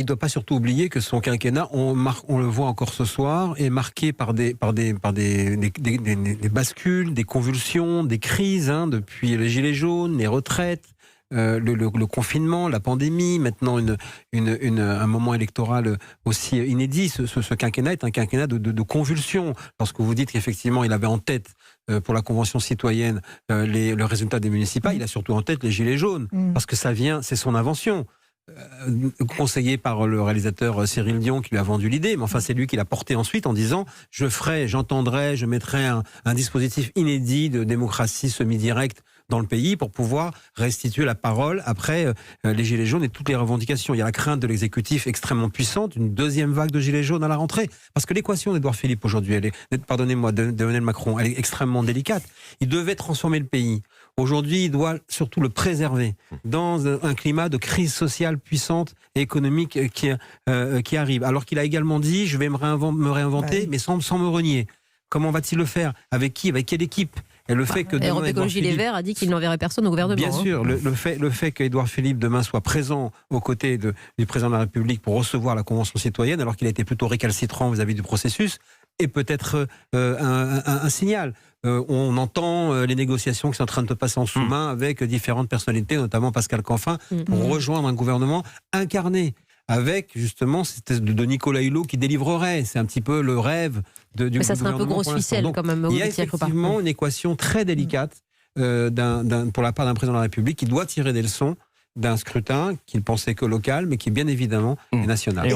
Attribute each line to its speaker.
Speaker 1: il ne doit pas surtout oublier que son quinquennat, on le voit encore ce soir, est marqué par des bascules, des convulsions, des crises, depuis les gilets jaunes, les retraites, le confinement, la pandémie, maintenant un moment électoral aussi inédit. Ce quinquennat est un quinquennat de convulsions. Lorsque vous dites qu'effectivement il avait en tête pour la Convention citoyenne le résultat des municipales, il a surtout en tête les gilets jaunes, parce que c'est son invention. Conseillé par le réalisateur Cyril Dion qui lui a vendu l'idée, mais enfin c'est lui qui l'a porté ensuite en disant je mettrai un dispositif inédit de démocratie semi-directe dans le pays pour pouvoir restituer la parole après les gilets jaunes et toutes les revendications. Il y a la crainte de l'exécutif extrêmement puissante, une deuxième vague de gilets jaunes à la rentrée, parce que l'équation d'Édouard Philippe aujourd'hui, d'Emmanuel Macron, elle est extrêmement délicate. Il devait transformer le pays. Aujourd'hui, il doit surtout le préserver dans un climat de crise sociale puissante et économique qui arrive. Alors qu'il a également dit, je vais me réinventer, mais sans me renier. Comment va-t-il le faire? Avec qui? Avec quelle équipe? Et le fait que
Speaker 2: Europe Écologie Les Verts a dit qu'il n'enverrait personne au gouvernement.
Speaker 1: Bien sûr, le fait qu'Édouard Philippe demain soit présent aux côtés du président de la République pour recevoir la Convention citoyenne, alors qu'il a été plutôt récalcitrant vis-à-vis du processus, est peut-être un signal. On entend les négociations qui sont en train de se passer en sous-main avec différentes personnalités, notamment Pascal Canfin, pour rejoindre un gouvernement incarné avec justement cette espèce de Nicolas Hulot qui délivrerait. C'est un petit peu le rêve du gouvernement.
Speaker 2: Mais ça serait un peu grosse ficelle quand même.
Speaker 1: Il y a effectivement une équation très délicate pour la part d'un président de la République qui doit tirer des leçons d'un scrutin qu'il pensait que local, mais qui bien évidemment est national.